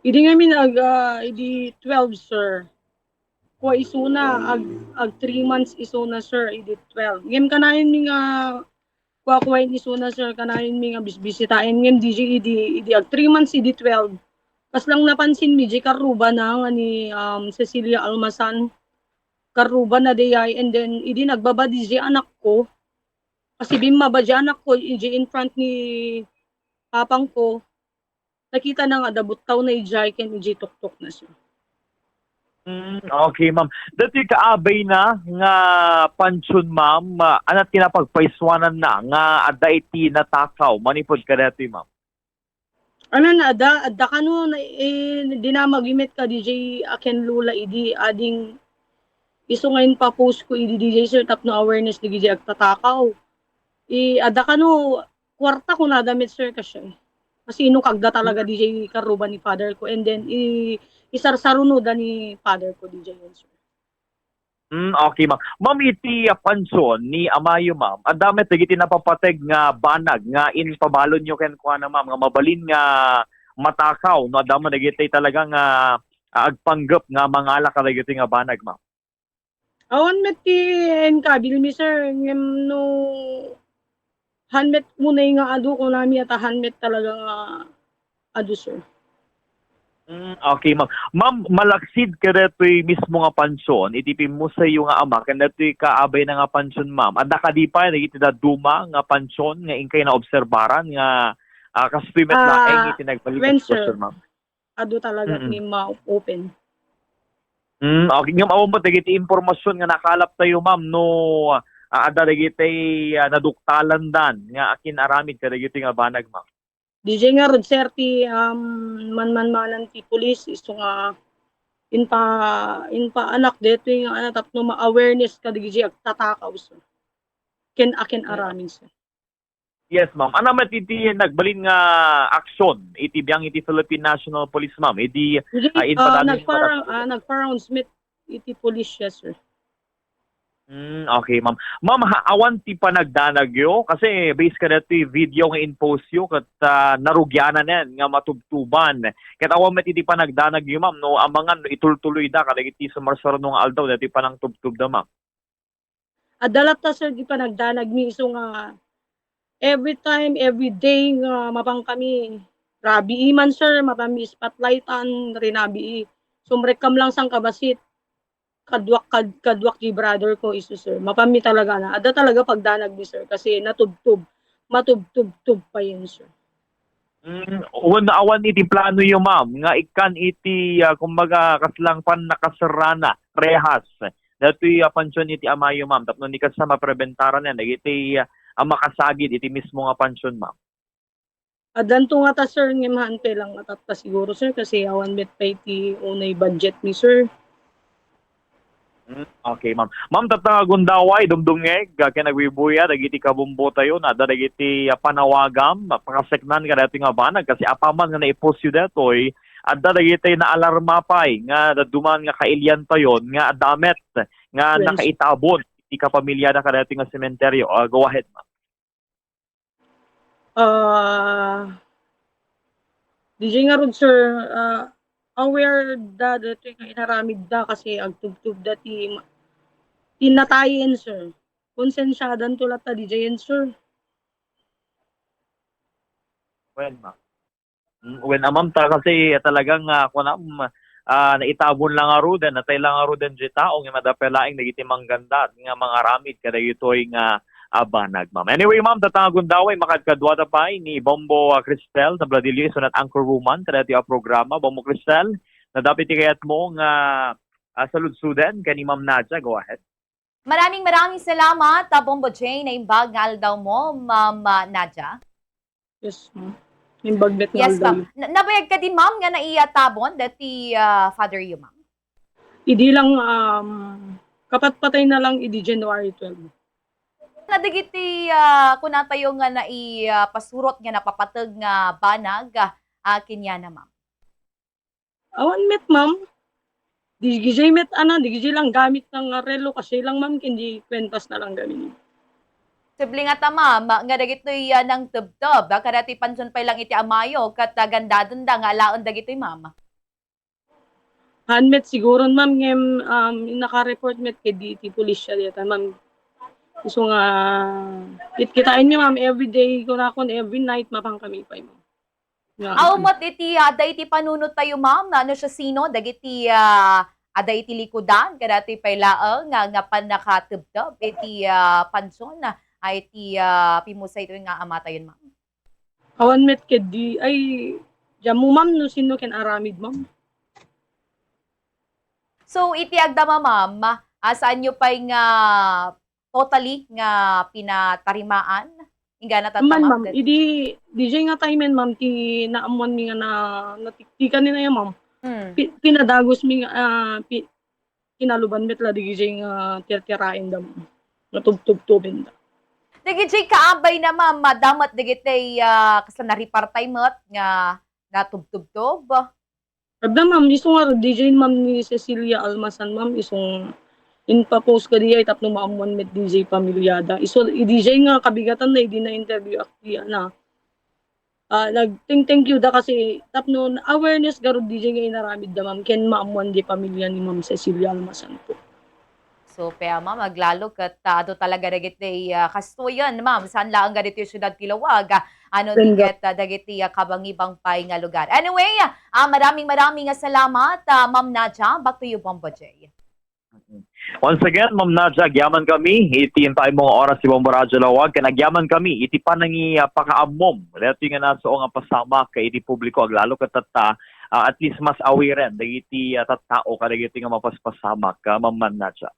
Idi ngamin idi 12 sir. Kuha isuna ag 3 months isuna sir idi 12. Ngem kanayon mi nga kuha isuna sir kanayon mi nga bisbisitain ngem DJ idi ag 3 months idi 12. Kas lang napansin mi di karuba na nga ni Cecilia Almasan karuba na dayay and then idi nagbaba di anak ko kasi bimma ba di anak ko idi in front ni papang ko nakita na nga dabot taw na ijay ken iji tuktok na siya. Okay, ma'am. Dati kaabay na nga pansyon, ma'am, anat kinapagpaiswanan na nga adda iti natakaw. Manipod ka dati, ma'am. Ano na ada kanu na dinamagimit ka DJ aken lula idi ading iso ngayon pa post ko idi DJ sir tap no awareness di DJ agtatakaw. Ada kanu kwarta ko na damit sir kasi. Kasi ino kagda talaga DJ karuba ni father ko and then isarsaruno da ni father ko DJ yun sir. Okay, ma'am. Ma'am, iti pansyon ni Amayo, ma'am. Ang dami tigiti napapateg nga banag nga in pabalon nyo ken kuha na, ma'am, nga mabalin nga matakaw. No, adama nagiti talaga nga agpanggap nga mangala ka nagiti nga banag, ma'am. Awan met ti kabil mi sir ngem no handmet muna nga adu ko nami at handmet talaga nga adu sir. Okay, ma'am. Ma'am, malaksid ka deto'y mismo nga pansyon. Itipin mo sa iyo nga ama. Kaya deto'y kaabay na nga pansyon, ma'am. At nakadipay, nagiti na duma nga pansyon nga inkay na obserbaran nga kasupimet laeng itinagbalik When ang sitwasyon, sir, ma'am. adu talaga Mm-mm. ni ma-open. Okay, nga mo dagiti impormasyon nga nakalap tayo, ma'am, no ada dagiti naduktalan dan nga akin aramid ka dagiti nga banag, ma'am. DJ nga rod sir ti manmanan ti pulis iso nga in pa anak deto yung anak tapno ma-awareness ka DJ agtatakaw sir. Ken akin Mm, aramin sir. Yes, ma'am. Ano man iti nagbalin nga aksyon iti biyang iti Philippine National Police, ma'am. Iti DJ inpadaming padat. nagpa-round smith iti pulis siya sir. Okay, ma'am. Ma'am, awan ti panagdanagyo kasi base ka dito video nga in-post yo kat narugyanan yan nga matubtuban. Kat awan met iti panagdanagyo, ma'am, no amangan no, itultuloy da kada iti sumarsaro nung aldaw dati panang tubtub da, ma'am. Adalat ta sir di pa nagdanag mi iso nga every time, every day nga mapang kami. Rabi iman sir, mapami spotlightan, rinabi sumrekam lang sang kabasit. Kadwak di brother ko iso sir. Mapami talaga na. Ada talaga pagdanag ni sir kasi natubtub. Matubtub-tub pa yun sir. Una awan iti plano yo, ma'am, nga ikan iti kumbaga kaslang pan nakasarana rehas. Dato'y pansyon iti amayo, ma'am. Tapno ni kasama prebentaran yan. Iti makasagid iti mismo nga pansyon, ma'am. Adan to nga ta sir ng mahante lang atata siguro sir kasi awan met pa iti unay budget ni sir. Okay, ma'am. Ma'am, tatangagundaway, dumdungeg, kinagwibuya, dagiti kabumbo tayo, na dagiti panawagam, pangaseknan ka dati nga banag, kasi apaman nga na-post yun datoy, at dagiti na alarma pay, nga duman nga kailyan pa yon nga damet, nga Yes. nakaitabon, iti kapamilya na ka dati nga sementeryo. Go ahead, ma'am. DJ nga rod sir, aware da dito nga inaramid da kasi agtubtub da tinatayin sir. Konsensyadan tulat ta DJ yan sir. When, ma'am. When, ma'am, kasi talagang, naitabon lang aro din, natay lang aro din di taong nga madapelaing nagiti mangganda nga mga ramid kada ito'y nga banag, ma'am. Anyway, ma'am, tatangagun daw ay makadkadwata pa ni Bombo Cristel na Bladillo sunat anchor woman kada iti programa. Bombo Cristel, na dapat ikayat mo nga saludsuden kani Ma'am Nadja. Go ahead. Maraming salamat, Bombo Jane, na imbag nga daw mo, Ma'am Nadja. Yes ma'am. Yung bagnet nga Yes, daw. ma'am. Nabayag ka din, ma'am, nga naiyatabon dati father you, ma'am. Idi lang kapat patay na lang idi January 12. Nadigiti kuna tayo nga naipasurot nga napapatag nga banag kinya na, ma'am. Awan met ma'am. Di met di lang gamit ng relo kasi lang ma'am hindi kwentas na lang gamin. Sibling nga ma'am, nga dagiti nang tubtob, kadati pansyon pa lang iti amayo, kat gandadon da nga laon dagiti, ma'am. Handmet siguro ma'am ngem naka-report met kay DT police siya dito ma'am. So nga kitain niyo ma'am everyday ko na kon every night mapang kami pa ma'am. Aw mat iti ada iti panunot tayo ma'am na ano siya sino dagiti ada iti likudan kadati paylaeng nga panakatubdob iti panson na ay iti pimusay ito nga ama tayon ma'am. Awan met kay di ay jamu ma'am no sino ken aramid ma'am. So iti agdama ma'am, saan nyo pa nga totally nga pinatarimaan? Inga Man natatama? ma'am, idi DJ nga time ma'am ti naamuan mi nga na natiktikan nila yan ma'am. Hmm. Pinadagos mi nga kinaluban met la DJ nga tirtirain da ma'am. Natubtub-tubin da. Digiti kaabay na ma'am, damat digiti kasla naripartay mat nga natubtubtob. Kada ma'am, isong nga DJ ma'am ni Cecilia Almasan ma'am, isong in-post ka diya itap no maamuan met DJ Pamilyada. Iso i-DJ nga kabigatan na hindi na interview aktiya na. Nag-thank you da kasi tap no awareness garod DJ nga inaramid da ma'am ken maamuan di pamilya ni ma'am Cecilia Almasan po. So, kaya ma'am, maglalo kat ado talaga dagiti kastuyan, ma'am. Saan lang ganito yung syudad Kilawag? Ano diget dagiti kabangibang pay nga lugar. Anyway, maraming nga salamat, Ma'am Nadja. Back to you, Bombo J. Once again, Ma'am Nadja, agyaman kami, iti intay mga oras si Bombo Radyo Lawag, kanagyaman kami, iti panangi pakaamom, leto nga naso nga pasama kay iti publiko, aglalo katata, at least mas awiren, dagiti tattao, kadagiti nga mapaspasamak, Ma'am Nadja.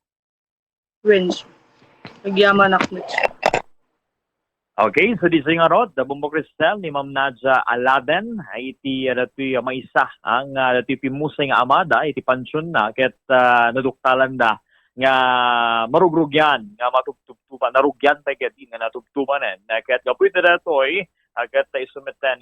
Wens. Nagyaman ak met. Okay, so di nga rod, the Bombo Cristel ni Ma'am Nadja Aladen, iti dato'y maisa ang dato'y pimusay nga amada, iti pansyon na, ket naduktalan da, nga marugrugyan, nga matubtuban, narugyan tayo ket nga natubtubanen, ket kapoy na dato'y, ket isumeten